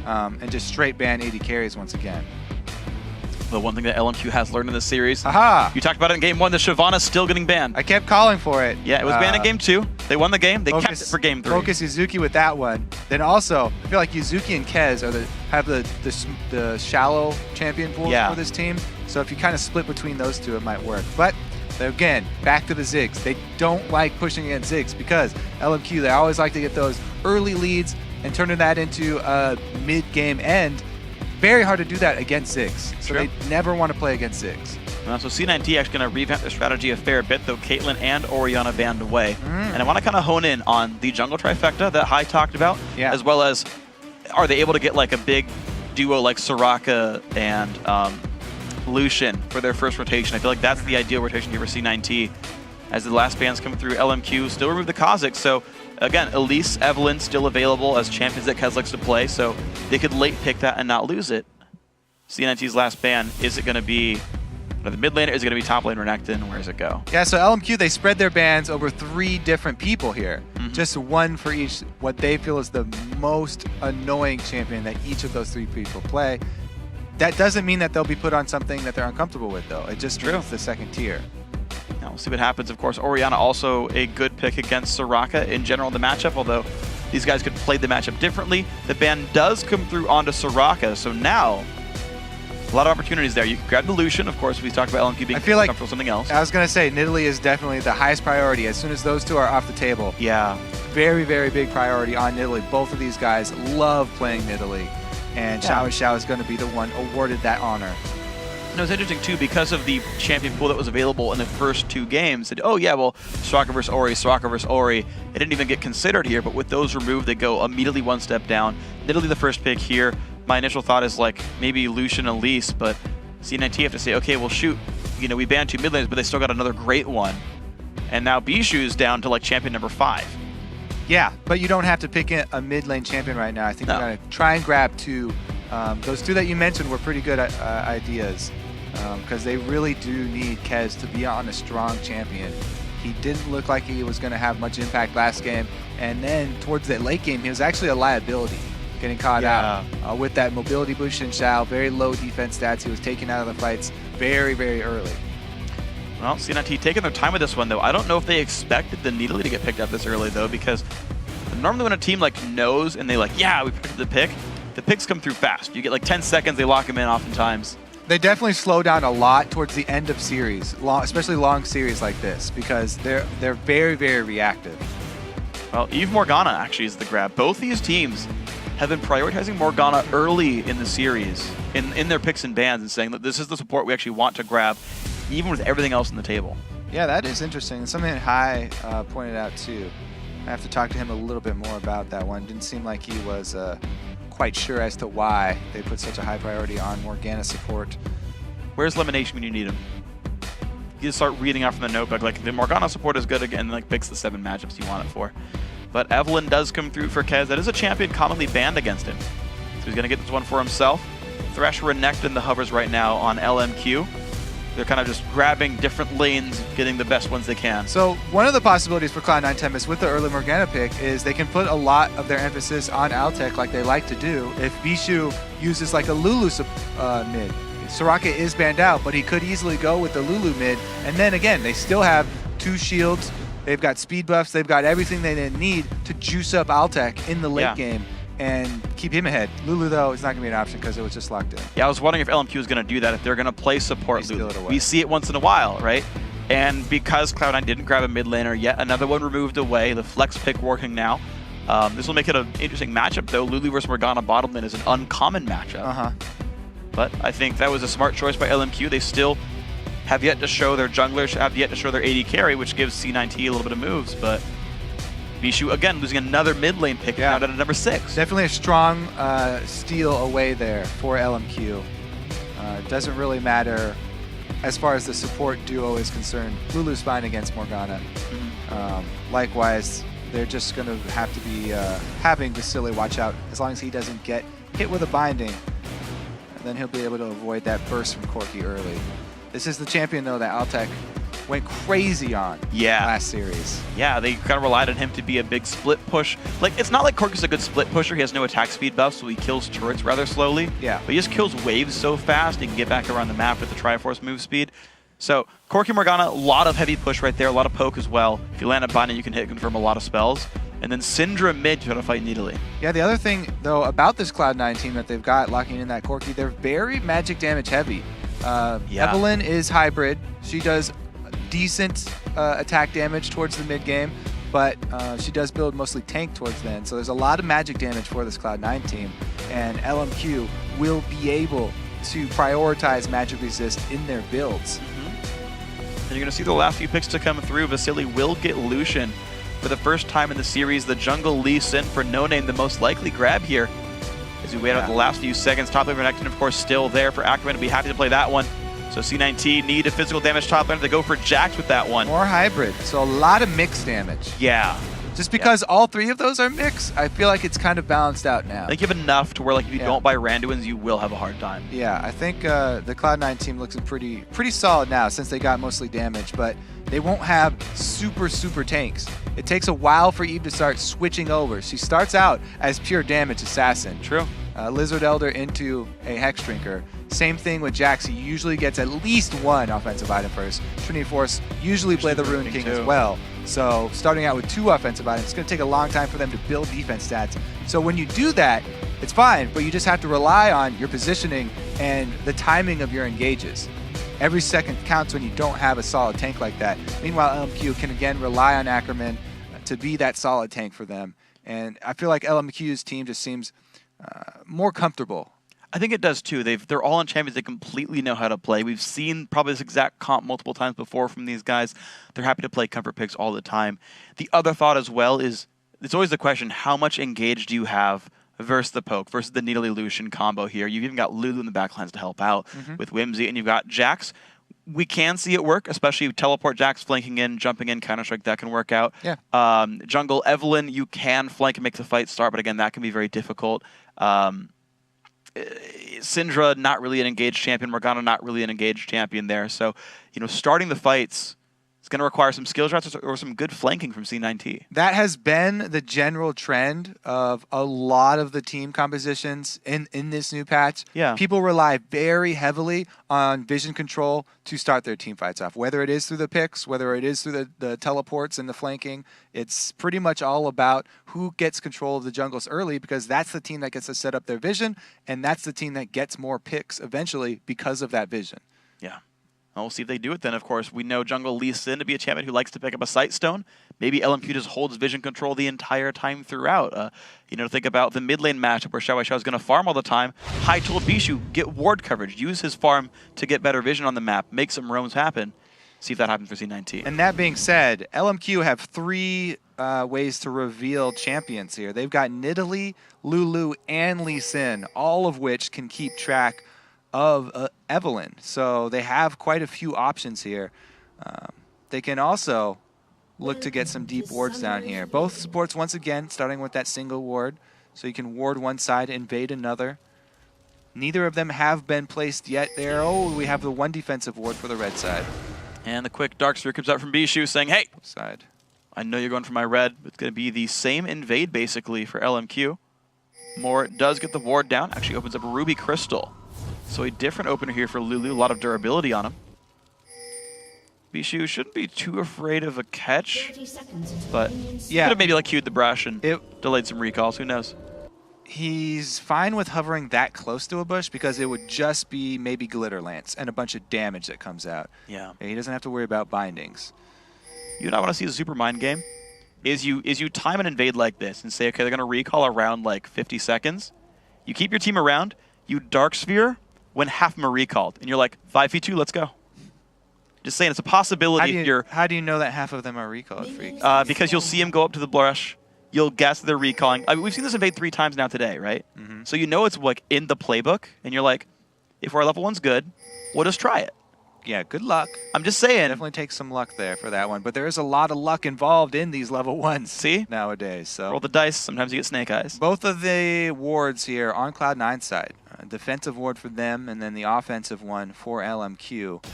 and just straight ban AD carries once again. The one thing that LMQ has learned in this series, Aha! You talked about it in Game 1, the Shyvana's still getting banned. I kept calling for it. Yeah, it was banned in Game 2. They won the game. They kept it for Game 3. Focus Yuzuki with that one. Then also, I feel like Yuzuki and Kez have the shallow champion pools for this team. So if you kind of split between those two, it might work. But again, back to the Ziggs. They don't like pushing against Ziggs because LMQ, they always like to get those early leads and turning that into a mid-game end. Very hard to do that against Ziggs. So they never want to play against Ziggs. So C9T actually going to revamp their strategy a fair bit, though Caitlyn and Orianna banned away. And I want to kind of hone in on the jungle trifecta that Hai talked about, as well as are they able to get like a big duo like Soraka and Lucian for their first rotation. I feel like that's the ideal rotation here for C9T. As the last bans come through, LMQ still remove the Kha'Zix. So again, Elise, Evelynn still available as champions that Kez likes to play, so they could late pick that and not lose it. C9T's last ban, is it going to be the mid laner? Is it going to be top lane Renekton? Where does it go? Yeah, so LMQ, they spread their bans over 3 different people here. Just one for each, what they feel is the most annoying champion that each of those 3 people play. That doesn't mean that they'll be put on something that they're uncomfortable with, though. It just means the second tier. Now we'll see what happens. Of course, Orianna also a good pick against Soraka in general in the matchup, although these guys could play the matchup differently. The ban does come through onto Soraka, so now a lot of opportunities there. You can grab the Lucian, of course. We talked about LMQ being comfortable with something else. I was going to say, Nidalee is definitely the highest priority. As soon as those 2 are off the table, very, very big priority on Nidalee. Both of these guys love playing Nidalee, and Xiao is going to be the one awarded that honor. And it was interesting, too, because of the champion pool that was available in the first 2 games. That, oh, yeah, well, Soraka versus Ori, Soraka versus Ori. It didn't even get considered here, but with those removed, they go immediately 1 step down. Nidalee the first pick here. My initial thought is, like, maybe Lucian Elise, but C9T have to say, okay, well, shoot. You know, we banned 2 mid laners, but they still got another great one. And now Bishu's down to, like, champion number 5. Yeah, but you don't have to pick a mid lane champion right now. I think you got to try and grab 2. Those 2 that you mentioned were pretty good ideas. Because they really do need Kez to be on a strong champion. He didn't look like he was going to have much impact last game, and then towards that late game, he was actually a liability, getting caught out with that mobility boost in Xiao, very low defense stats. He was taken out of the fights very, very early. Well, C9T taking their time with this one, though. I don't know if they expected the Nidalee to get picked up this early, though, because normally when a team like knows and they like, yeah, we picked the pick, the picks come through fast. You get like 10 seconds, they lock them in oftentimes. They definitely slow down a lot towards the end of series, especially long series like this, because they're very, very reactive. Well, Eve Morgana actually is the grab. Both these teams have been prioritizing Morgana early in the series, in their picks and bans, and saying that this is the support we actually want to grab, even with everything else on the table. Yeah, that is interesting. And something that Hai pointed out too. I have to talk to him a little bit more about that one. Didn't seem like he was quite sure as to why they put such a high priority on Morgana support. Where's Elimination when you need him? You just start reading out from the notebook, like the Morgana support is good again, and like picks the 7 matchups you want it for. But Evelynn does come through for Kez. That is a champion commonly banned against him. So he's gonna get this one for himself. Thresh Renekton the hovers right now on LMQ. They're kind of just grabbing different lanes, getting the best ones they can. So one of the possibilities for Cloud9 Tempest with the early Morgana pick is they can put a lot of their emphasis on Altec like they like to do. If Bishu uses like a Lulu mid, Soraka is banned out, but he could easily go with the Lulu mid. And then again, they still have 2 shields. They've got speed buffs. They've got everything they need to juice up Altec in the late game and keep him ahead. Lulu, though, is not going to be an option because it was just locked in. Yeah, I was wondering if LMQ is going to do that, if they're going to play support Lulu. We see it once in a while, right? And because Cloud9 didn't grab a mid laner, yet another one removed away, the flex pick working now. This will make it an interesting matchup, though. Lulu versus Morgana bottom lane is an uncommon matchup. But I think that was a smart choice by LMQ. They still have yet to show their junglers, have yet to show their AD carry, which gives C9T a little bit of moves, but Bishu, again, losing another mid lane pick now down to number 6. Definitely a strong steal away there for LMQ. Doesn't really matter as far as the support duo is concerned. Lulu's fine against Morgana. Likewise, they're just going to have to be having Vasily watch out as long as he doesn't get hit with a binding. And then he'll be able to avoid that burst from Corki early. This is the champion, though, that Altec went crazy on last series. Yeah, they kind of relied on him to be a big split push. Like, it's not like Corki's a good split pusher. He has no attack speed buff, so he kills turrets rather slowly. Yeah. But he just kills waves so fast, he can get back around the map with the Triforce move speed. So, Corki Morgana, a lot of heavy push right there, a lot of poke as well. If you land a binding, you can hit confirm a lot of spells. And then Syndra mid to try to fight Nidalee. Yeah, the other thing, though, about this Cloud9 team that they've got locking in that Corki, they're very magic damage heavy. Evelyn is hybrid. She does decent attack damage towards the mid game, but she does build mostly tank towards the end. So there's a lot of magic damage for this Cloud9 team, and LMQ will be able to prioritize magic resist in their builds. And you're going to see the last few picks to come through. Vasily will get Lucian. For the first time in the series, the jungle Lee Sin for No Name, the most likely grab here. As we wait out the last few seconds, top laner connection, of course, still there for Ackerman to be happy to play that one. So C9T need a physical damage top laner to go for Jax with that one. More hybrid, so a lot of mix damage. Yeah. Just because all three of those are mix, I feel like it's kind of balanced out now. I think you have enough to where, like, if you don't buy Randuins, you will have a hard time. Yeah, I think the Cloud9 team looks pretty solid now since they got mostly damage, but they won't have super tanks. It takes a while for Eve to start switching over. She starts out as pure damage assassin. True. Lizard Elder into a Hex Drinker. Same thing with Jax. He usually gets at least one offensive item first. Trinity Force usually play the Rune King as well. So starting out with 2 offensive items, it's going to take a long time for them to build defense stats. So when you do that, it's fine, but you just have to rely on your positioning and the timing of your engages. Every second counts when you don't have a solid tank like that. Meanwhile, LMQ can again rely on Ackerman to be that solid tank for them. And I feel like LMQ's team just seems more comfortable. I think it does too. They're all in champions. They completely know how to play. We've seen probably this exact comp multiple times before from these guys. They're happy to play comfort picks all the time. The other thought as well is, it's always the question, how much engage do you have versus the poke, versus the Nidalee Lucian combo here? You've even got Lulu in the backlines to help out with Whimsy, and you've got Jax. We can see it work, especially teleport Jax flanking in, jumping in, Counter-Strike, that can work out. Yeah. Jungle Evelyn, you can flank and make the fight start, but again, that can be very difficult. Syndra, not really an engaged champion. Morgana, not really an engaged champion there. So, starting the fights is going to require some skill shots or some good flanking from C9T. That has been the general trend of a lot of the team compositions in this new patch. Yeah. People rely very heavily on vision control to start their team fights off. Whether it is through the picks, whether it is through the teleports and the flanking, it's pretty much all about who gets control of the jungles early, because that's the team that gets to set up their vision, and that's the team that gets more picks eventually because of that vision. Yeah. We'll see if they do it then, of course. We know Jungle Lee Sin to be a champion who likes to pick up a Sight Stone. Maybe LMQ just holds vision control the entire time throughout. Think about the mid lane matchup where Xiao Wei Xiao is going to farm all the time. Hai told Bishu, get ward coverage. Use his farm to get better vision on the map. Make some roams happen. See if that happens for C9T. And that being said, LMQ have 3 ways to reveal champions here. They've got Nidalee, Lulu, and Lee Sin, all of which can keep track of Evelyn. So they have quite a few options here. They can also look to get some deep wards down here. Both supports, once again, starting with that single ward. So you can ward one side, invade another. Neither of them have been placed yet there. Oh, we have the one defensive ward for the red side. And the quick Dark Sphere comes out from Bishu saying, hey, side. I know you're going for my red. It's going to be the same invade, basically, for LMQ. Moore does get the ward down. Actually opens up Ruby Crystal. So a different opener here for Lulu. A lot of durability on him. Bishu shouldn't be too afraid of a catch, but yeah, could have maybe queued the brush and delayed some recalls. Who knows? He's fine with hovering that close to a bush because it would just be maybe Glitter Lance and a bunch of damage that comes out. Yeah. He doesn't have to worry about bindings. You know what I want to see a super mind game? Is you time an invade like this and say, okay, they're going to recall around 50 seconds. You keep your team around, you Dark Sphere when half of them are recalled. And you're like, 5v2, let's go. Just saying, it's a possibility. How do you know that half of them are recalled, Freak? Because you'll see them go up to the brush. You'll guess they're recalling. I mean, we've seen this invade 3 times now today, right? Mm-hmm. So you know it's in the playbook, and you're like, if our level 1's good, we'll just try it. Yeah, good luck. I'm just saying. Definitely takes some luck there for that one, but there is a lot of luck involved in these level 1s. See? Nowadays. So roll the dice. Sometimes you get snake eyes. Both of the wards here on Cloud9's side. Defensive ward for them, and then the offensive one for LMQ.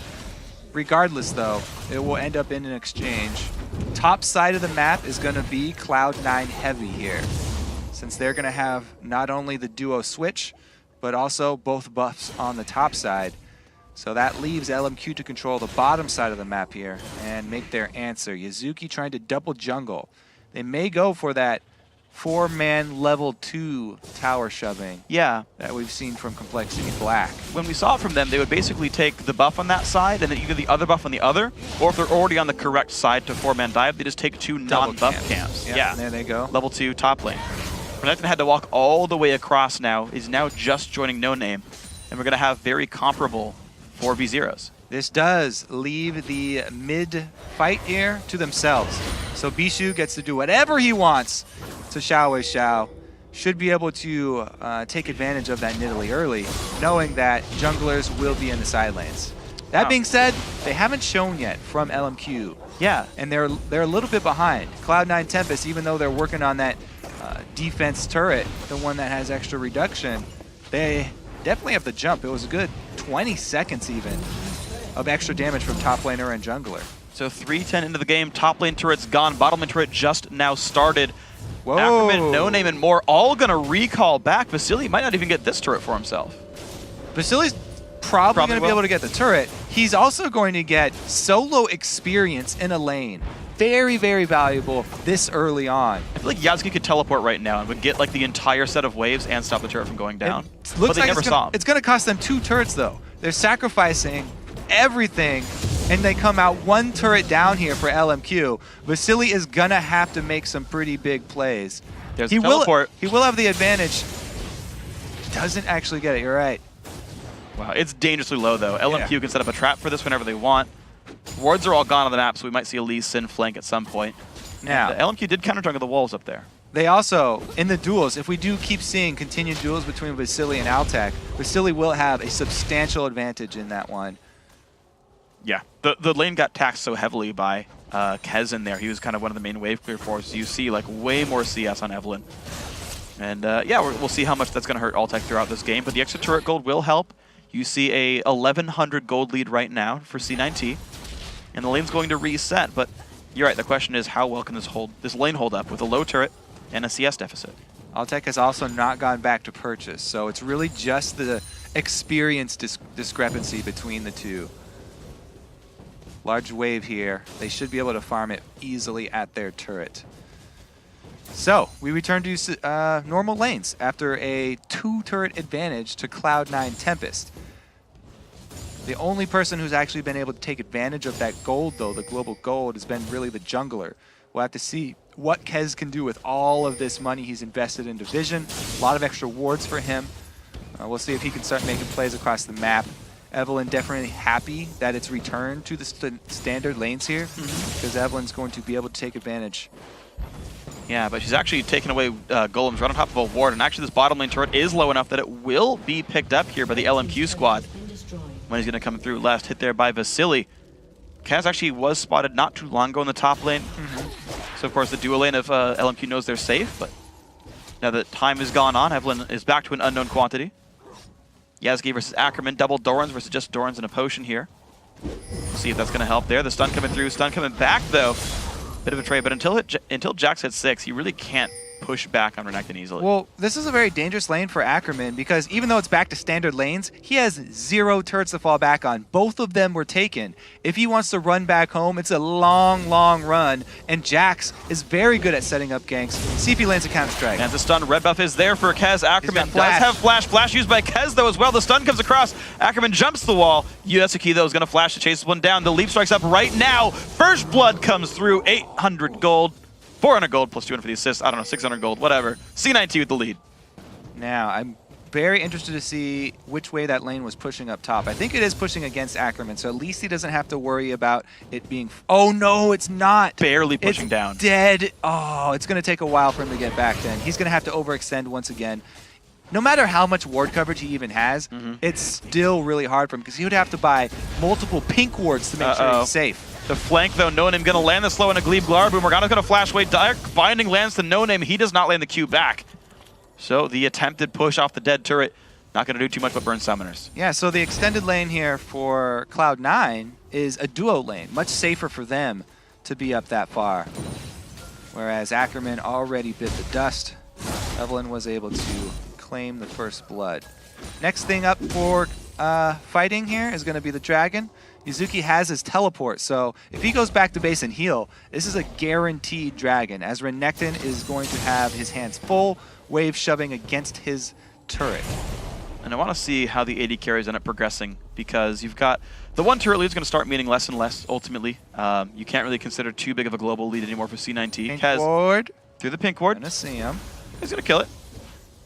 Regardless, though, it will end up in an exchange. Top side of the map is going to be Cloud9 heavy here, since they're going to have not only the duo switch, but also both buffs on the top side. So that leaves LMQ to control the bottom side of the map here and make their answer. Yuzuki trying to double jungle. They may go for that 4-man level 2 tower shoving that we've seen from Complexity Black. When we saw it from them, they would basically take the buff on that side and then either the other buff on the other, or if they're already on the correct side to 4-man dive, they just take 2 non-buff camps. Yeah, there they go. Level 2 top lane. Renekton had to walk all the way across now, is now just joining No Name, and we're going to have very comparable 4v0s. This does leave the mid fight here to themselves. So Bishu gets to do whatever he wants to Xiao. Should be able to take advantage of that Nidalee early, knowing that junglers will be in the side lanes. That being said, they haven't shown yet from LMQ. Yeah. And they're a little bit behind. Cloud9 Tempest, even though they're working on that defense turret, the one that has extra reduction, they definitely have the jump. It was a good 20 seconds even of extra damage from top laner and jungler. So 3:10 into the game, top lane turret's gone, bottom lane turret just now started. Whoa. Ackerman, No Name, and more all gonna recall back. Vasily might not even get this turret for himself. Vasily's probably going to be able to get the turret. He's also going to get solo experience in a lane. Very, very valuable this early on. I feel like Yasuke could teleport right now and would get like the entire set of waves and stop the turret from going down. It looks like it's going to cost them 2 turrets though. They're sacrificing everything and they come out 1 turret down here for LMQ. Vasily is going to have to make some pretty big plays. There's a teleport. He will have the advantage. Doesn't actually get it, you're right. Wow, it's dangerously low though. LMQ can set up a trap for this whenever they want. Wards are all gone on the map, so we might see a Lee Sin flank at some point. Now, and, LMQ did counter jungle the walls up there. They also, in the duels, if we do keep seeing continued duels between Vasily and Altek, Vasily will have a substantial advantage in that one. Yeah, the lane got taxed so heavily by Kez in there. He was kind of one of the main wave clear forces. You see like way more CS on Evelynn. And yeah, we'll see how much that's going to hurt Altek throughout this game, but the extra turret gold will help. You see a 1,100 gold lead right now for C9T, and the lane's going to reset, but you're right, the question is how well can this lane hold up with a low turret and a CS deficit? Altek has also not gone back to purchase, so it's really just the experience discrepancy between the two. Large wave here. They should be able to farm it easily at their turret. So, we return to normal lanes after a 2-turret advantage to Cloud9 Tempest. The only person who's actually been able to take advantage of that gold, though, the global gold, has been really the jungler. We'll have to see what Kez can do with all of this money he's invested in Division. A lot of extra wards for him. We'll see if he can start making plays across the map. Evelynn definitely happy that it's returned to the standard lanes here, because Evelyn's going to be able to take advantage. Yeah, but she's actually taken away golems right on top of a ward, and actually this bottom lane turret is low enough that it will be picked up here by the LMQ squad when he's going to come through. Last hit there by Vasily. Kaz actually was spotted not too long ago in the top lane. So of course the dual lane of LMQ knows they're safe, but now that time has gone on, Evelynn is back to an unknown quantity. Yasuke versus Ackerman, double Dorans versus just Dorans and a potion here. We'll see if that's going to help there. The stun coming through, stun coming back though. Bit of a trade, but until Jax hits 6, he really can't push back on Renekton easily. Well, this is a very dangerous lane for Ackerman because even though it's back to standard lanes, he has 0 turrets to fall back on. Both of them were taken. If he wants to run back home, it's a long, long run, and Jax is very good at setting up ganks. See if he lands a counter-strike. And the stun red buff is there for Kez. Ackerman does have flash. Flash used by Kez though as well. The stun comes across. Ackerman jumps the wall. Yasuke though is going to flash to chase this one down. The leap strikes up right now. First blood comes through. 800 gold. 400 gold plus 200 for the assist. I don't know, 600 gold, whatever. C9T with the lead. Now, I'm very interested to see which way that lane was pushing up top. I think it is pushing against Ackerman, so at least he doesn't have to worry about it being... Oh, no, it's not. Barely pushing down. Dead. Oh, it's going to take a while for him to get back then. He's going to have to overextend once again. No matter how much ward coverage he even has, it's still really hard for him because he would have to buy multiple pink wards to make sure he's safe. The flank, though, No Name going to land the slow in a Glebe Glarboom. Morgana's going to flash away. Direct binding lands to No Name. He does not land the Q back. So the attempted push off the dead turret Not going to do too much but burn summoners. Yeah, so the extended lane here for Cloud9 is a duo lane. Much safer for them to be up that far. Whereas Ackerman already bit the dust. Evelyn was able to claim the first blood. Next thing up for fighting here is going to be the dragon. Yuzuki has his teleport, so if he goes back to base and heal, this is a guaranteed dragon, as Renekton is going to have his hands full, wave shoving against his turret. And I want to see how the AD carries end up progressing, because you've got the one turret lead is going to start meaning less and less, ultimately. You can't really consider too big of a global lead anymore for C9T. Pink ward. Through the pink ward. Gonna see him. He's going to kill it.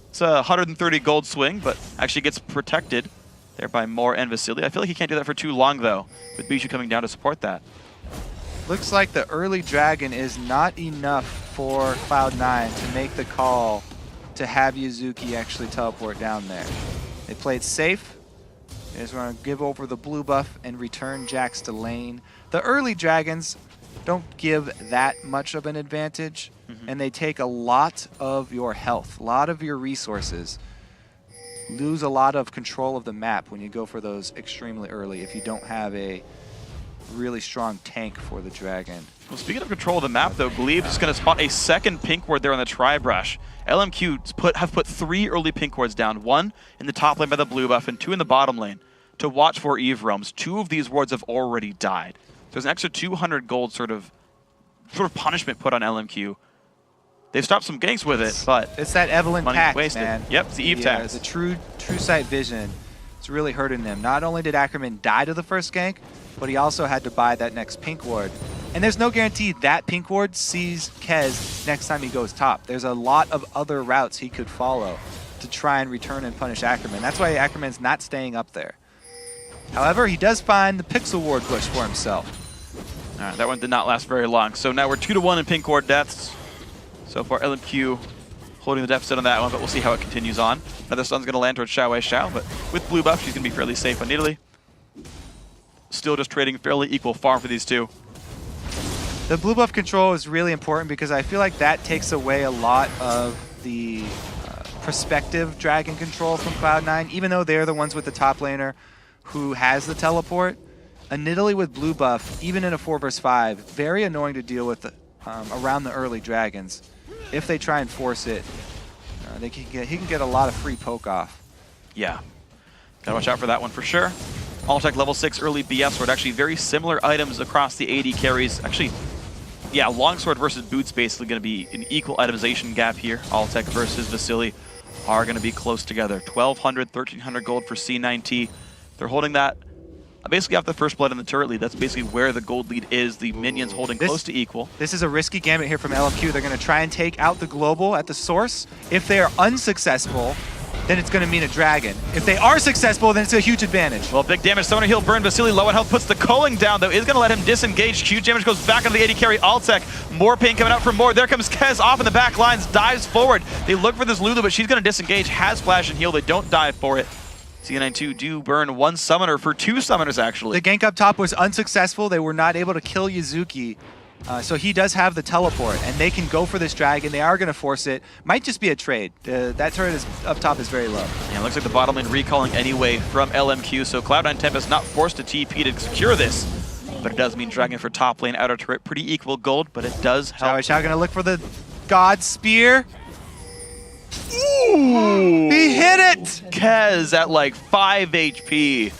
It's a 130 gold swing, but actually gets protected there by Moore and Vasily. I feel like he can't do that for too long, though, with Bijou coming down to support that. Looks like the early dragon is not enough for Cloud9 to make the call to have Yuzuki actually teleport down there. They played safe. They just want to give over the blue buff and return Jax to lane. The early dragons don't give that much of an advantage, and they take a lot of your health, a lot of your resources. Lose a lot of control of the map when you go for those extremely early if you don't have a really strong tank for the dragon. Well, speaking of control of the map, though, Glebe is going to spot a second pink ward there on the tri-brush. LMQ have put 3 early pink wards down, 1 in the top lane by the blue buff and 2 in the bottom lane to watch for Eve roams. 2 of these wards have already died. There's an extra 200 gold sort of punishment put on LMQ. They've stopped some ganks with it, but it's that Evelyn tax, man. Yep, it's the Eve tax. The true sight vision. It's really hurting them. Not only did Ackerman die to the first gank, but he also had to buy that next pink ward. And there's no guarantee that pink ward sees Kez next time he goes top. There's a lot of other routes he could follow to try and return and punish Ackerman. That's why Ackerman's not staying up there. However, he does find the pixel ward bush for himself. All right, that one did not last very long. So now we're 2-1 in pink ward deaths. So far, LMQ holding the deficit on that one, but we'll see how it continues on. Another stun's going to land towards Xiao Wei Xiao, but with blue buff, she's going to be fairly safe on Nidalee. Still just trading fairly equal farm for these two. The blue buff control is really important because I feel like that takes away a lot of the prospective dragon control from Cloud9, even though they're the ones with the top laner who has the teleport. A Nidalee with blue buff, even in a 4 vs 5, very annoying to deal with around the early dragons. If they try and force it, he can get a lot of free poke off. Yeah, gotta watch out for that one for sure. Altec level 6 early BF sword, actually very similar items across the AD carries. Actually, yeah, longsword versus boots basically going to be an equal itemization gap here. Altec versus Vasily are going to be close together. 1,200, 1,300 gold for C9T. They're holding that basically off the first blood in the turret lead. That's basically where the gold lead is. The minions holding close to equal. This is a risky gambit here from LMQ. They're going to try and take out the global at the source. If they are unsuccessful, then it's going to mean a dragon. If they are successful, then it's a huge advantage. Well, big damage. Summoner heal burn. Vasily low on health puts the culling down, though. Is going to let him disengage. Huge damage goes back into the AD carry. Altec. More pain coming out from Moore. There comes Kez off in the back lines. Dives forward. They look for this Lulu, but she's going to disengage. Has flash and heal. They don't dive for it. C9-2 do burn 1 summoner for 2 summoners, actually. The gank up top was unsuccessful. They were not able to kill Yuzuki. So he does have the teleport, and they can go for this dragon. They are going to force it. Might just be a trade. That turret is up top is very low. Yeah, it looks like the bottom lane recalling anyway from LMQ, so Cloud9 Tempest not forced to TP to secure this. But it does mean dragon for top lane, outer turret, pretty equal gold, but it does help. Xiao going to look for the God Spear. Ooh! He hit it! Kez at like 5 HP.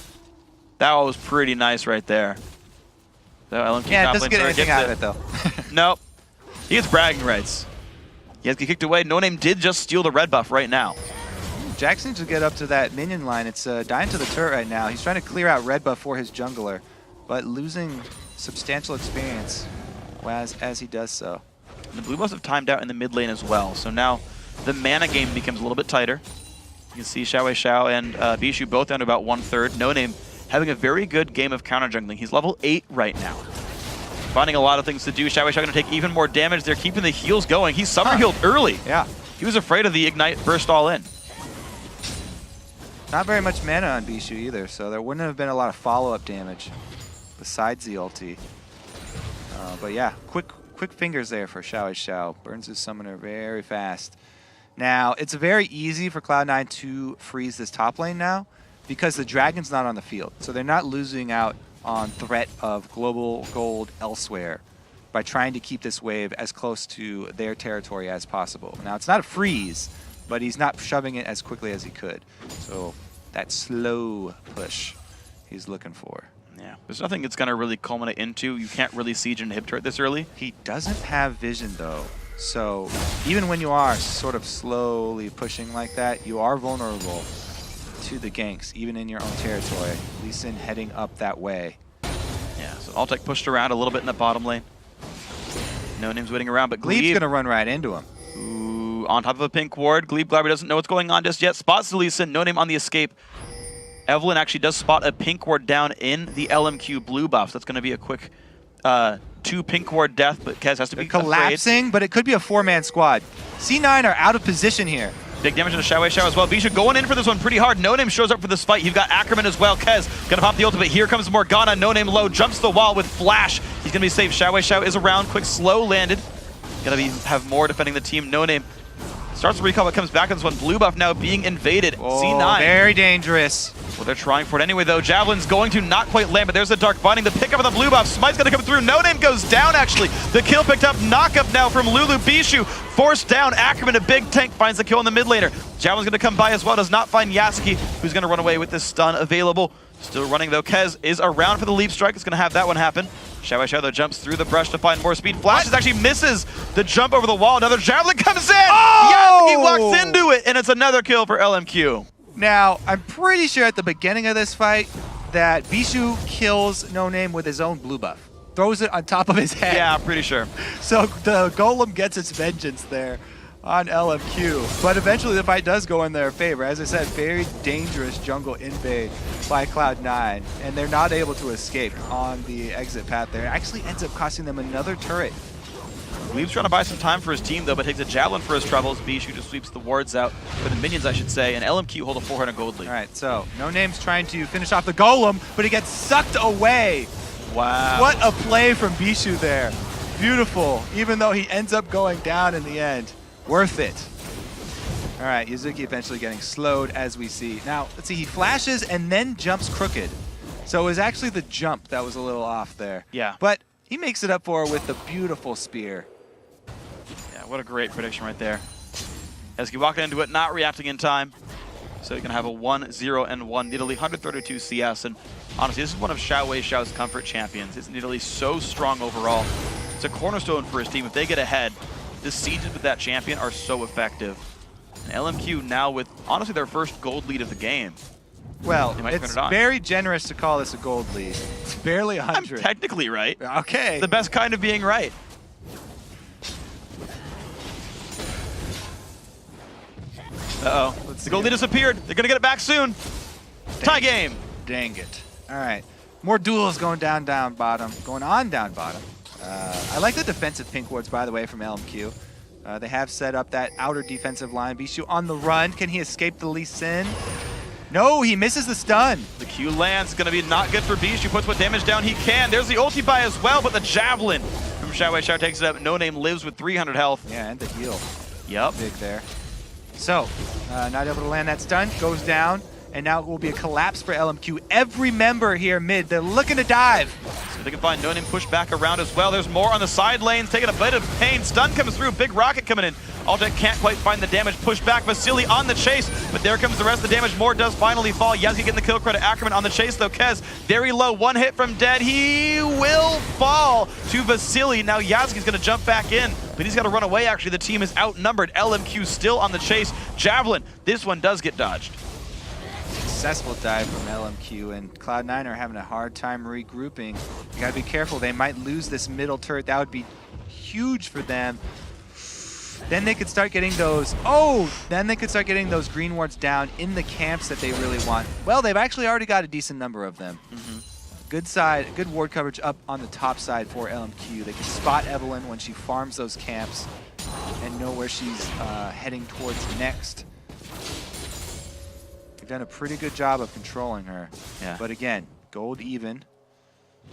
That was pretty nice right there. So LMQ yeah, doesn't get anything out of it, though. Nope. He gets bragging rights. He has to get kicked away. No Name did just steal the red buff right now. Jax needs to get up to that minion line. It's dying to the turret right now. He's trying to clear out red buff for his jungler, but losing substantial experience as he does so. And the blue buffs have timed out in the mid lane as well, so now the mana game becomes a little bit tighter. You can see Xiao Wei Xiao and Bijou both down to about 1/3. No Name having a very good game of counter jungling. He's level 8 right now. Finding a lot of things to do. Xiao Wei Xiao going to take even more damage. They're keeping the heals going. He's summer healed early. Yeah. He was afraid of the Ignite burst all in. Not very much mana on Bijou either, so there wouldn't have been a lot of follow-up damage besides the ulti. But yeah, quick fingers there for Xiao Wei Xiao. Burns his summoner very fast. Now, it's very easy for Cloud9 to freeze this top lane now because the Dragon's not on the field. So they're not losing out on threat of global gold elsewhere by trying to keep this wave as close to their territory as possible. Now, it's not a freeze, but he's not shoving it as quickly as he could. So that slow push he's looking for. Yeah, there's nothing it's going to really culminate into. You can't really siege and inhib turret this early. He doesn't have vision, though. So even when you are sort of slowly pushing like that, you are vulnerable to the ganks, even in your own territory. Lee Sin heading up that way. Yeah, so Altec pushed around a little bit in the bottom lane. No name's waiting around, but Glebe's going to run right into him. Ooh, on top of a pink ward. Glebe Glabber doesn't know what's going on just yet. Spots the Lee Sin, no name on the escape. Evelyn actually does spot a pink ward down in the LMQ blue buff. So that's going to be a quick 2 pink ward death, but Kez has to be collapsing, afraid. But it could be a 4-man squad. C9 are out of position here. Big damage into Xiaowei Xiao as well. Bishu going in for this one pretty hard. No Name shows up for this fight. You've got Ackerman as well. Kez gonna pop the ultimate. Here comes Morgana. No Name low, jumps the wall with Flash. He's gonna be safe. Xiaowei Xiao is around. Quick slow landed. Gonna have more defending the team. No Name starts to recall, but comes back on this one. Blue buff now being invaded. Oh, C9. very dangerous. Well, they're trying for it anyway, though. Javelin's going to not quite land, but there's a Dark Binding. The pickup of the blue buff. Smite's going to come through. No Name goes down, actually. The kill picked up. Knock-up now from Lulu. Bishu forced down. Ackerman, a big tank, finds the kill in the mid laner. Javelin's going to come by as well. Does not find Yasuki, who's going to run away with this stun available. Still running, though. Kez is around for the leap strike. It's going to have that one happen. Xiaowei Xiao, though, jumps through the brush to find more speed. Flashes actually misses the jump over the wall. Another Javelin comes in. Oh! Yasuki walks into it, and it's another kill for LMQ. Now, I'm pretty sure at the beginning of this fight that Bishu kills No Name with his own blue buff. Throws it on top of his head. Yeah, I'm pretty sure. So the Golem gets its vengeance there on LMQ. But eventually the fight does go in their favor. As I said, very dangerous jungle invade by Cloud9. And they're not able to escape on the exit path there. It actually ends up costing them another turret. Glebe's trying to buy some time for his team, though, but takes a Javelin for his troubles. Bishu just sweeps the wards out, for the minions, I should say, and LMQ hold a 400 gold lead. All right, so No Name's trying to finish off the Golem, but he gets sucked away. Wow. What a play from Bishu there. Beautiful, even though he ends up going down in the end. Worth it. All right, Yuzuki eventually getting slowed, as we see. Now, let's see, he flashes and then jumps crooked. So it was actually the jump that was a little off there. Yeah. But he makes it up for it with the beautiful spear. Yeah, what a great prediction right there. Eski walking into it, not reacting in time. So you can have a 1-0-1 Nidalee, 132 CS. And honestly, this is one of Xiaowei Xiao's comfort champions. His Nidalee so strong overall. It's a cornerstone for his team. If they get ahead, the sieges with that champion are so effective. And LMQ now with, honestly, their first gold lead of the game. Well, it's very generous to call this a gold lead. It's barely 100. I'm technically right. Okay. It's the best kind of being right. Uh-oh. The gold lead disappeared. They're going to get it back soon. Tie game. Dang it. All right. More duels going down bottom. Going on down bottom. I like the defensive pink wards, by the way, from LMQ. They have set up that outer defensive line. Bishu on the run. Can he escape the Lee Sin? No, he misses the stun. The Q lands. Going to be not good for Bishu. Puts what damage down he can. There's the ulti buy as well, but the Javelin from Xiaowei Xiao takes it up. No Name lives with 300 health. Yeah, and the heal. Yep. Big there. So, not able to land that stun. Goes down. And now it will be a collapse for LMQ. Every member here mid, they're looking to dive. So they can find No Name push back around as well. There's more on the side lanes, taking a bit of pain. Stun comes through, big rocket coming in. Altec can't quite find the damage. Push back, Vasily on the chase, but there comes the rest of the damage. More does finally fall. Yasuki getting the kill credit. Ackerman on the chase though. Kez, very low, one hit from dead. He will fall to Vasily. Now Yasuki's gonna jump back in, but he's gotta run away actually. The team is outnumbered. LMQ still on the chase. Javelin, this one does get dodged. Successful dive from LMQ, and Cloud9 are having a hard time regrouping. You gotta be careful, they might lose this middle turret. That would be huge for them. Then they could start getting those, then they could start getting those green wards down in the camps that they really want. Well, they've actually already got a decent number of them. Good ward coverage up on the top side for LMQ. They can spot Evelyn when she farms those camps and know where she's heading towards next. Done a pretty good job of controlling her. Yeah. But again, gold even.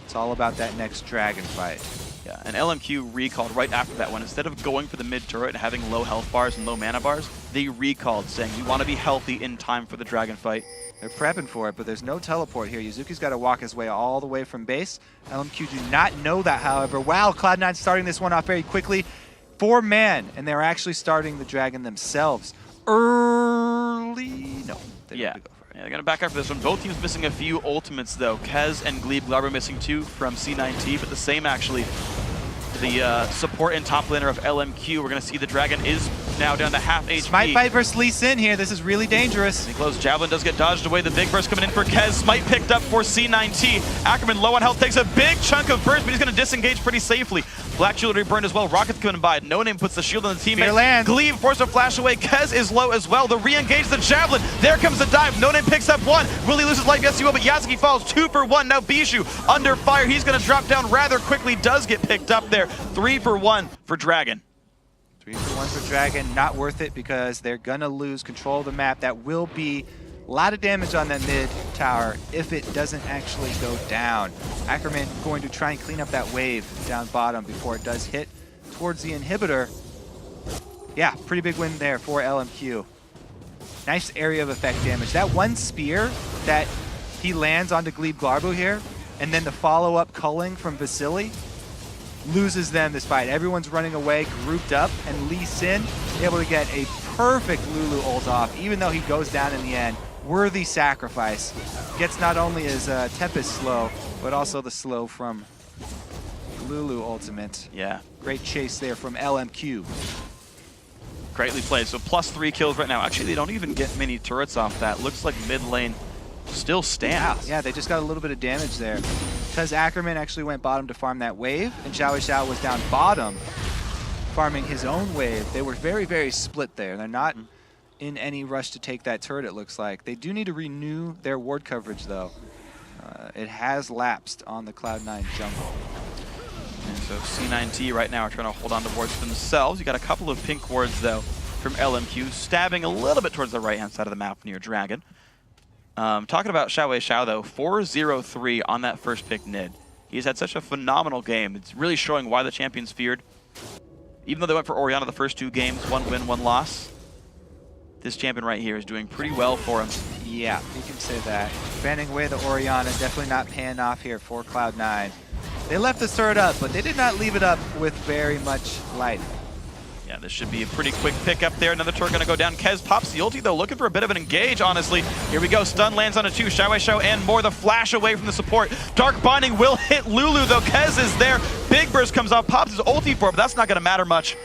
It's all about that next dragon fight. Yeah, and LMQ recalled right after that one. Instead of going for the mid turret and having low health bars and low mana bars, they recalled, saying we want to be healthy in time for the dragon fight. They're prepping for it, but there's no teleport here. Yuzuki's got to walk his way all the way from base. LMQ do not know that, however. Wow, Cloud9 starting this one off very quickly. 4-man, and they're actually starting the dragon themselves. Early? No, they don't go for it. Yeah, they're going to back up for this one. Both teams missing a few ultimates, though. Kez and Glebe Glarber missing 2 from C9T, but the same, actually. The support and top laner of LMQ. We're going to see the dragon is now down to half HP. Smite fight versus Lee Sin here. This is really dangerous. Close Javelin does get dodged away. The big burst coming in for Kez. Smite picked up for C9T. Ackerman low on health takes a big chunk of burst, but he's going to disengage pretty safely. Black Shield already burned as well. Rocket's coming by. No Name puts the shield on the teammate. Glebe forced to flash away. Kez is low as well. The re-engage the Javelin. There comes the dive. No Name picks up 1. Will he lose his life? Yes, he will, but Yasuki falls 2 for 1. Now Bijou under fire. He's going to drop down rather quickly. Does get picked up there. 3 for 1 for Dragon. 3 for 1 for Dragon. Not worth it because they're going to lose control of the map. That will be a lot of damage on that mid tower if it doesn't actually go down. Ackerman going to try and clean up that wave down bottom before it does hit towards the inhibitor. Yeah, pretty big win there for LMQ. Nice area of effect damage. That one spear that he lands onto Glebe Glarbo here, and then the follow-up culling from Vasily, loses them this fight. Everyone's running away, grouped up, and Lee Sin able to get a perfect Lulu ult off, even though he goes down in the end. Worthy sacrifice. Gets not only his Tempest slow, but also the slow from Lulu ultimate. Yeah. Great chase there from LMQ. Greatly played. So +3 kills right now. Actually, they don't even get many turrets off that. Looks like mid lane still stands. Yeah, they just got a little bit of damage there. Because Ackerman actually went bottom to farm that wave, and Xiao Xiao was down bottom farming his own wave. They were very, very split there. They're not in any rush to take that turret, it looks like. They do need to renew their ward coverage, though. It has lapsed on the Cloud9 jungle. And so C9T right now are trying to hold on to wards themselves. You got a couple of pink wards, though, from LMQ, stabbing a little bit towards the right-hand side of the map near Dragon. Talking about Xiao Xiao, though, 4-0-3 on that first pick Nid. He's had such a phenomenal game. It's really showing why the champions feared. Even though they went for Orianna the first 2 games, 1 win, 1 loss, this champion right here is doing pretty well for him. Yeah, you can say that. Banning away the Orianna, definitely not paying off here for Cloud9. They left the turret up, but they did not leave it up with very much life. Yeah, this should be a pretty quick pick up there. Another turret gonna go down. Kez pops the ulti, though, looking for a bit of an engage, honestly. Here we go. Stun lands on a 2. Xiao Xiao and more. The flash away from the support. Dark Binding will hit Lulu, though. Kez is there. Big Burst comes off, pops his ulti for it, but that's not gonna matter much.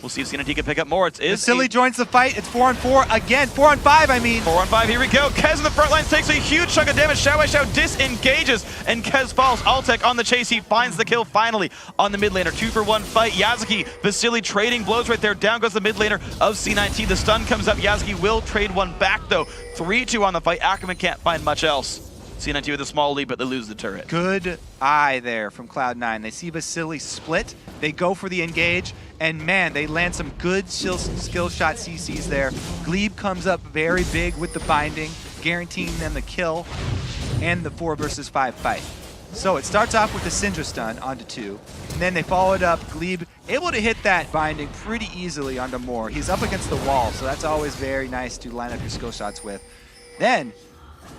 We'll see if C9T can pick up more. Vasily joins the fight. It's 4-on-4 again. 4-on-5, I mean. 4-on-5, here we go. Kez in the front lines takes a huge chunk of damage. Xiao Xiao disengages, and Kez falls. Altec on the chase. He finds the kill finally on the mid laner. 2 for 1 fight. Yasuki, Vasily trading blows right there. Down goes the mid laner of C9T. The stun comes up. Yasuki will trade one back, though. 3-2 on the fight. Ackerman can't find much else. C9T with a small lead, but they lose the turret. Good eye there from Cloud9. They see Vasily split. They go for the engage. And man, they land some good skill shot CCs there. Glebe comes up very big with the binding, guaranteeing them the kill and the 4 versus 5 fight. So it starts off with the Syndra stun onto 2, and then they followed up. Glebe able to hit that binding pretty easily onto Moore. He's up against the wall, so that's always very nice to line up your skill shots with. Then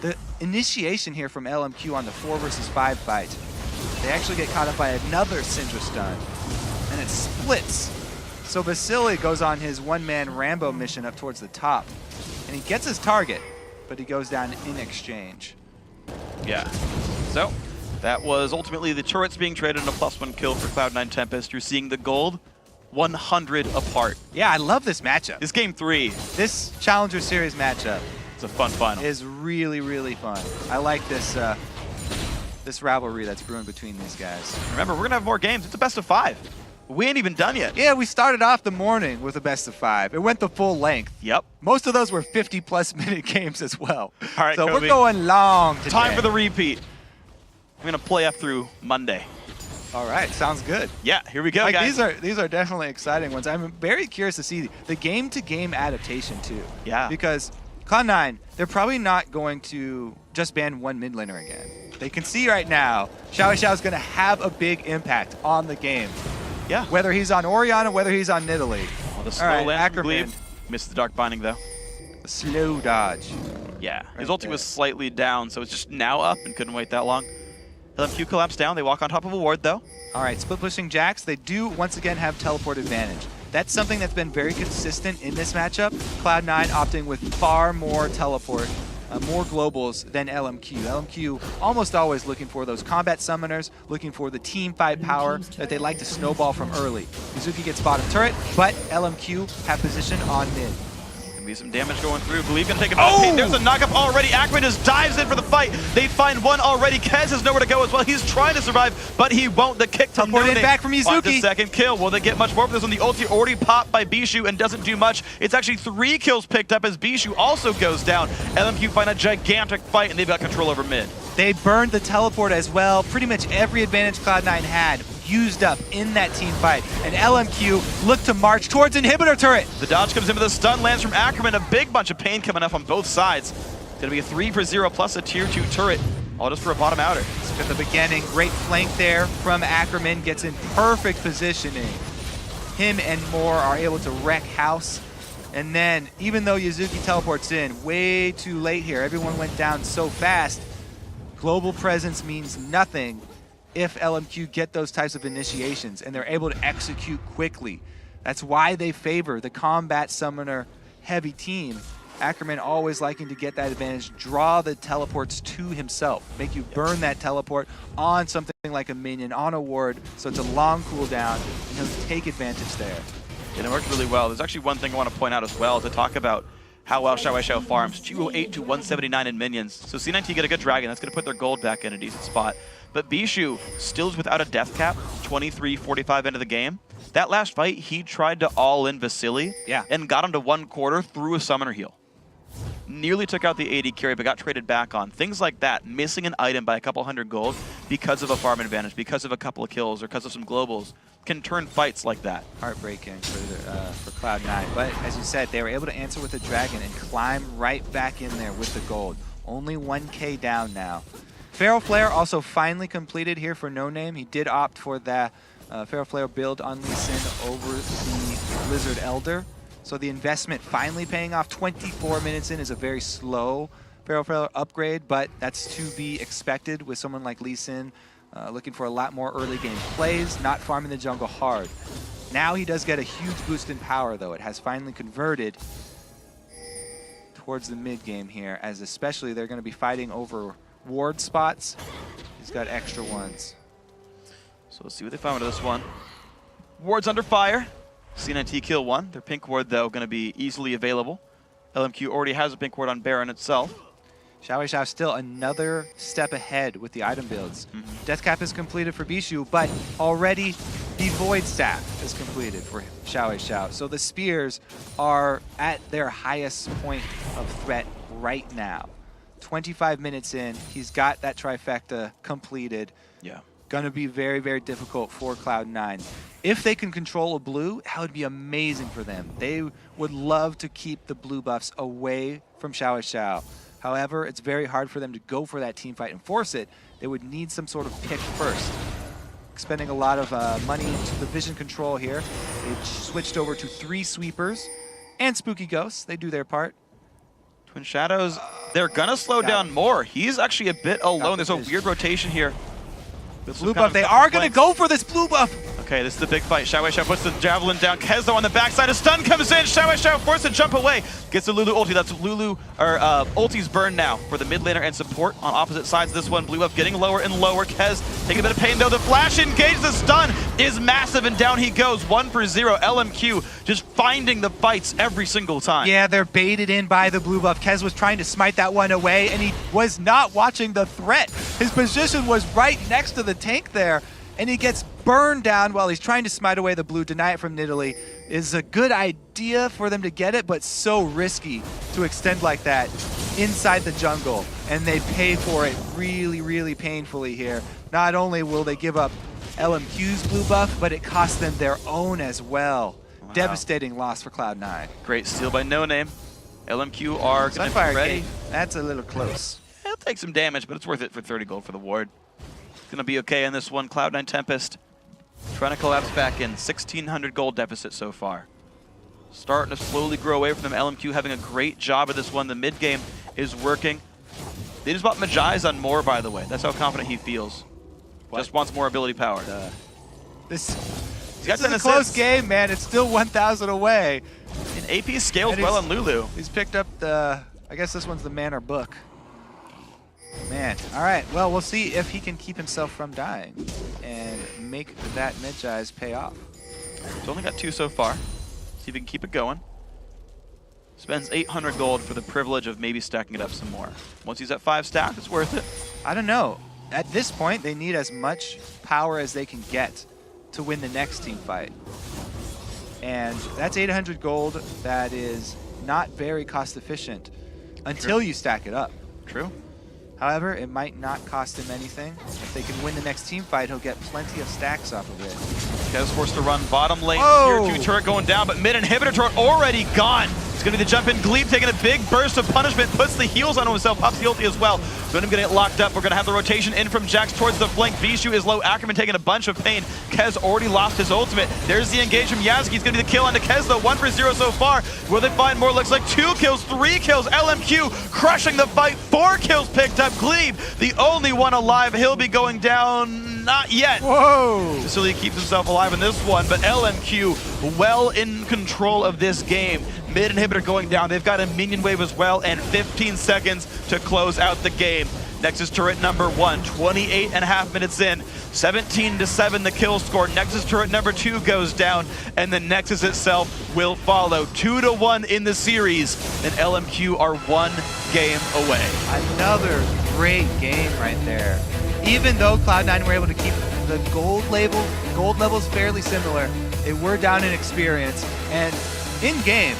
the initiation here from LMQ on the 4 versus 5 fight. They actually get caught up by another Syndra stun, and it splits. So Vasily goes on his one-man Rambo mission up towards the top, and he gets his target, but he goes down in exchange. Yeah. So that was ultimately the turrets being traded in a +1 kill for Cloud9 Tempest. You're seeing the gold 100 apart. Yeah, I love this matchup. This game 3. This Challenger Series matchup. It's a fun final. Is really, really fun. I like this this rivalry that's brewing between these guys. Remember, we're going to have more games. It's a best of 5. We ain't even done yet. Yeah, we started off the morning with a best of 5. It went the full length. Yep. Most of those were 50+ minute games as well. All right, so Kobe, we're going long today. Time for the repeat. I'm going to play up through Monday. All right, sounds good. Yeah, here we go, guys. These are definitely exciting ones. I'm very curious to see the game-to-game adaptation too. Yeah. Because Cloud9, they're probably not going to just banned one mid laner again. They can see right now, Xiao is going to have a big impact on the game. Yeah. Whether he's on Orianna, whether he's on Nidalee. Well, the slow land from Glebe. Missed the Dark Binding, though. The slow dodge. Yeah. His ulti was slightly down, so it's just now up and couldn't wait that long. LMQ collapsed down. They walk on top of a ward, though. All right, split pushing Jax. They do, once again, have teleport advantage. That's something that's been very consistent in this matchup. Cloud9 opting with far more teleport, more globals than LMQ. LMQ almost always looking for those combat summoners, looking for the team fight power that they like to snowball from early. Mizuki gets bottom turret, but LMQ have position on mid. Be some damage going through. Glebe gonna take a bit of pain. There's a knockup already. Ackerman just dives in for the fight. They find one already. Kez has nowhere to go as well. He's trying to survive, but he won't. The kick from Teleport back from Mizuki. The second kill. Will they get much more for this one? The ulti already popped by Bishu and doesn't do much. It's actually 3 kills picked up as Bishu also goes down. LMQ find a gigantic fight, and they've got control over mid. They burned the teleport as well. Pretty much every advantage Cloud9 had used up in that team fight. And LMQ look to march towards inhibitor turret. The dodge comes in with a stun, lands from Ackerman. A big bunch of pain coming up on both sides. It's going to be a 3-for-0 plus a tier 2 turret. All just for a bottom outer. So at the beginning, great flank there from Ackerman. Gets in perfect positioning. Him and Moore are able to wreck house. And then, even though Yuzuki teleports in, way too late here. Everyone went down so fast. Global presence means nothing if LMQ get those types of initiations and they're able to execute quickly. That's why they favor the combat summoner heavy team. Ackerman always liking to get that advantage, draw the teleports to himself, make you burn that teleport on something like a minion, on a ward, so it's a long cooldown, and he'll take advantage there. And it worked really well. There's actually one thing I want to point out as well to talk about how well Xiao farms. 208 to 179 in minions. So C9T get a good dragon. That's going to put their gold back in a decent spot. But Bishu still is without a death cap, 23-45 into the game. That last fight, he tried to all-in Vasily and got him to 1/4 through a summoner heal. Nearly took out the AD carry, but got traded back on. Things like that, missing an item by a couple hundred gold because of a farm advantage, because of a couple of kills, or because of some globals, can turn fights like that. Heartbreaking for Cloud9. But as you said, they were able to answer with a dragon and climb right back in there with the gold. Only 1K down now. Feral Flare also finally completed here for No Name. He did opt for the Feral Flare build on Lee Sin over the Blizzard Elder. So the investment finally paying off. 24 minutes in is a very slow Feral Flare upgrade, but that's to be expected with someone like Lee Sin looking for a lot more early game plays, not farming the jungle hard. Now he does get a huge boost in power, though. It has finally converted towards the mid game here, as especially they're going to be fighting over ward spots. He's got extra ones. So let's see what they find with this one. Ward's under fire. C9T kill one. Their pink ward, though, going to be easily available. LMQ already has a pink ward on Baron itself. Xiao still another step ahead with the item builds. Death cap is completed for Bishu, but already the Void Staff is completed for Xiao. So the spears are at their highest point of threat right now. 25 minutes in, he's got that trifecta completed. Yeah. Gonna be very, very difficult for Cloud9. If they can control a blue, that would be amazing for them. They would love to keep the blue buffs away from Xiao. However, it's very hard for them to go for that team fight and force it. They would need some sort of pick first. Spending a lot of money into the vision control here. They switched over to 3 sweepers and Spooky Ghosts. They do their part. Twin Shadows, they're gonna slow down more. He's actually a bit alone. There's a weird rotation here. The blue buff, they are gonna go for this blue buff. Okay, this is the big fight. Xiao puts the javelin down. Kezo on the backside. A stun comes in. Xiao forced to jump away. Gets the Lulu ulti. That's Lulu, or ulti's burned now for the mid laner and support on opposite sides of this one. Blue buff getting lower and lower. Kez taking a bit of pain though. The flash engage, the stun is massive, and down he goes. 1-for-0. LMQ just finding the fights every single time. Yeah, they're baited in by the blue buff. Kez was trying to smite that one away, and he was not watching the threat. His position was right next to the tank there, and he gets burned down while he's trying to smite away the blue, deny it from Nidalee. Is a good idea for them to get it, but so risky to extend like that inside the jungle, and they pay for it really, really painfully here. Not only will they give up LMQ's blue buff, but it costs them their own as well. Wow. Devastating loss for Cloud9. Great steal by No Name. LMQ are going to be ready. That's a little close. take some damage, but it's worth it for 30 gold for the ward. It's going to be okay in this one. Cloud9 Tempest trying to collapse back in. 1,600 gold deficit so far. Starting to slowly grow away from them. LMQ having a great job of this one. The mid game is working. They just bought Majai's on more, by the way. That's how confident he feels. What? Just wants more ability power. This is a close game, man. It's still 1,000 away. And AP scales well on Lulu. He's picked up the, I guess this one's the man or book. Man, all right. Well, we'll see if he can keep himself from dying and make that Majai's pay off. He's only got 2 so far. See if he can keep it going. Spends 800 gold for the privilege of maybe stacking it up some more. Once he's at 5 stack, it's worth it. I don't know. At this point, they need as much power as they can get to win the next team fight. And that's 800 gold that is not very cost efficient until you stack it up. True. However, it might not cost him anything. If they can win the next team fight, he'll get plenty of stacks off of it. Kez forced to run bottom lane. Whoa. Tier 2 turret going down, but mid inhibitor turret already gone. It's going to be the jump in. Glebe taking a big burst of punishment, puts the heals on himself, pops the ulti as well. Venom going to get locked up. We're going to have the rotation in from Jax towards the flank. Vishu is low. Ackerman taking a bunch of pain. Kez already lost his ultimate. There's the engage from Yasuki. It's going to be the kill onto Kez though. 1 for 0 so far. Will they find more? Looks like 2 kills, 3 kills. LMQ crushing the fight. 4 kills picked up. Glebe, the only one alive. He'll be going down. Not yet. Whoa! Facility keeps himself alive in this one, but LMQ well in control of this game. Mid inhibitor going down. They've got a minion wave as well, and 15 seconds to close out the game. Nexus turret number 1, 28.5 minutes in. 17-7 the kill score. Nexus turret number 2 goes down, and the Nexus itself will follow. 2-1 in the series, and LMQ are 1 game away. Another great game right there. Even though Cloud9 were able to keep the gold levels fairly similar, they were down in experience, and in game,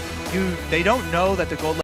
they don't know that the gold